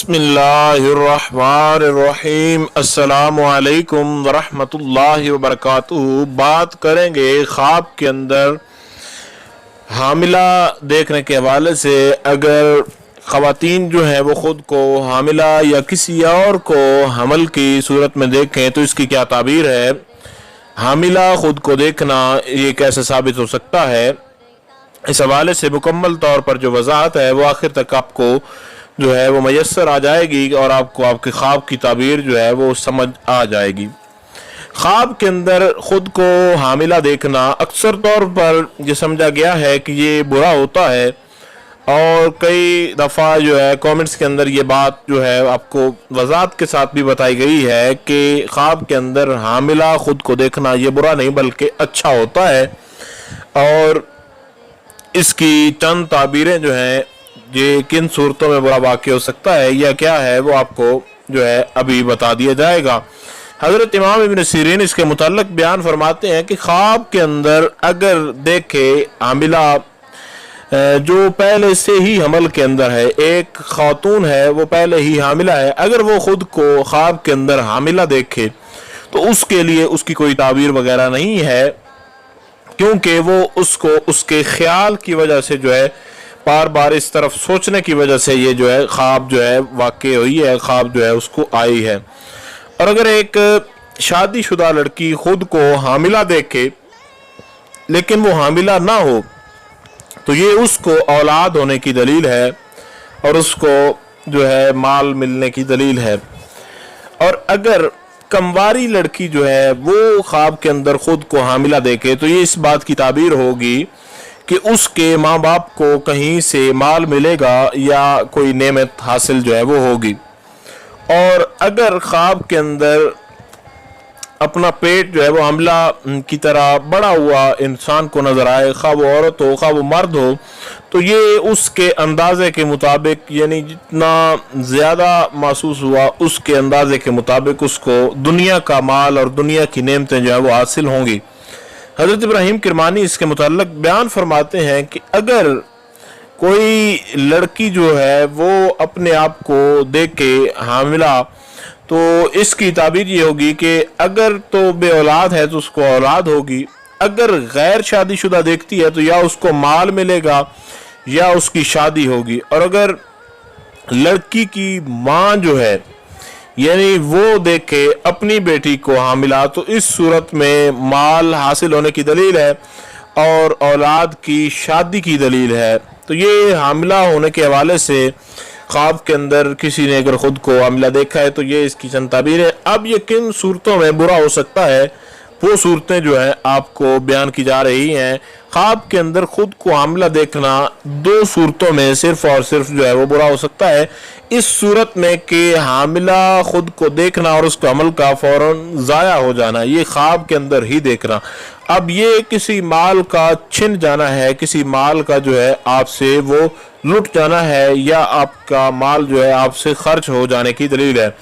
बिस्मिल्लाहिर्रहमानिर्रहीम अस्सलामु अलैकुम वरहमतुल्लाहि वबरकातुहू। बात करेंगे ख्वाब के अंदर हामिला देखने के हवाले से। अगर ख़वातीन जो है वो ख़ुद को हामिला या किसी और को हमल की सूरत में देखें तो इसकी क्या ताबीर है। हामिला ख़ुद को देखना ये कैसे साबित हो सकता है, इस हवाले से मुकम्मल तौर पर जो वजाहत है वो आखिर तक आपको जो है वो मैसर आ जाएगी और आपको आपके ख्वाब की ताबीर जो है वो समझ आ जाएगी। ख्वाब के अंदर ख़ुद को हामिला देखना अक्सर तौर पर ये समझा गया है कि ये बुरा होता है, और कई दफ़ा जो है कमेंट्स के अंदर ये बात जो है आपको वजाहत के साथ भी बताई गई है कि ख्वाब के अंदर हामिला ख़ुद को देखना ये बुरा नहीं बल्कि अच्छा होता है। और इसकी चंद ताबीरें जो हैं ये किन सूरतों में बुरा वाक़ हो सकता है या क्या है वो आपको जो है अभी बता दिया जाएगा। हज़रत इमाम इब्न सीरीन इसके मुतल्लिक़ बयान फरमाते हैं कि ख्वाब के अंदर अगर देखे हामिला जो पहले से ही हमल के अंदर है, एक खातून है वो पहले ही हामिला है, अगर वो ख़ुद को ख्वाब के अंदर हामिला देखे तो उसके लिए उसकी कोई ताबीर वगैरह नहीं है, क्योंकि वो उसको उसके ख्याल की वजह से जो है बार बार इस तरफ सोचने की वजह से ये जो है ख्वाब जो है वाक़ई हुई है, ख्वाब जो है उसको आई है। और अगर एक शादीशुदा लड़की खुद को हामिला देखे लेकिन वो हामिला ना हो तो ये उसको औलाद होने की दलील है और उसको जो है माल मिलने की दलील है। और अगर कमवारी लड़की जो है वो ख्वाब के अंदर खुद को हामिला देखे तो ये इस बात की ताबीर होगी कि उसके माँ बाप को कहीं से माल मिलेगा या कोई नेमत हासिल जो है वो होगी। और अगर ख्वाब के अंदर अपना पेट जो है वो हामिला की तरह बड़ा हुआ इंसान को नजर आए, खा वो औरत हो खा वो मर्द हो, तो ये उसके अंदाजे के मुताबिक यानी जितना ज़्यादा महसूस हुआ उसके अंदाजे के मुताबिक उसको दुनिया का माल और दुनिया की नेमतें जो है वो हासिल होंगी। हज़रत इब्राहिम किरमानी इसके मुताल्लिक़ बयान फरमाते हैं कि अगर कोई लड़की जो है वो अपने आप को देख के हामिला तो इसकी ताबीर ये होगी कि अगर तो बे औलाद है तो उसको औलाद होगी, अगर गैर शादीशुदा देखती है तो या उसको माल मिलेगा या उसकी शादी होगी। और अगर लड़की की माँ जो है यानी वो देखे अपनी बेटी को हामिला तो इस सूरत में माल हासिल होने की दलील है और औलाद की शादी की दलील है। तो ये हामिला होने के हवाले से ख्वाब के अंदर किसी ने अगर ख़ुद को हामिला देखा है तो ये इसकी चंद ताबीर है। अब ये किन सूरतों में बुरा हो सकता है वो सूरतें जो है आपको बयान की जा रही हैं। ख्वाब के अंदर खुद को हामिला देखना दो सूरतों में सिर्फ और सिर्फ जो है वो बुरा हो सकता है। इस सूरत में कि हामिला खुद को देखना और उसको अमल का फौरन ज़ाया हो जाना, ये ख्वाब के अंदर ही देखना। अब ये किसी माल का छिन जाना है, किसी माल का जो है आपसे वो लुट जाना है या आपका माल जो है आपसे खर्च हो जाने की दलील है।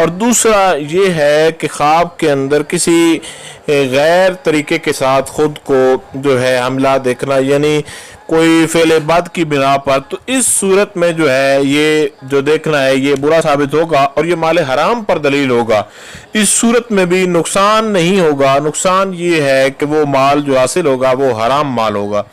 और दूसरा ये है कि ख्वाब के अंदर किसी गैर तरीके के साथ खुद को जो है हमला देखना यानी कोई फेले बद की बिना पर, तो इस सूरत में जो है ये जो देखना है ये बुरा साबित होगा और ये माल हराम पर दलील होगा। इस सूरत में भी नुकसान नहीं होगा, नुकसान ये है कि वो माल जो हासिल होगा वो हराम माल होगा।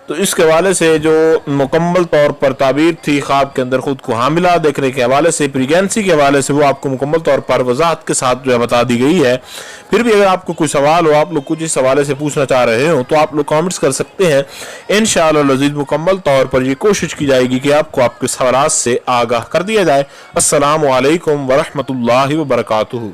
तो इसके हवाले से जो मुकम्मल तौर पर ताबीर थी ख्वाब के अंदर खुद को हामिला देखने के हवाले से, प्रेगनेंसी के हवाले से, वो आपको मुकम्मल तौर पर वजाहत के साथ जो है बता दी गई है। फिर भी अगर आपको कोई सवाल हो, आप लोग कुछ इस हवाले से पूछना चाह रहे हो तो आप लोग कमेंट्स कर सकते हैं। इंशाअल्लाह अज़ीज़ मुकम्मल तौर पर ये कोशिश की जाएगी कि आपको आपके सवालात से आगाह कर दिया जाए। अस्सलामु अलैकुम वरहमतुल्लाहि वबरकातुहू।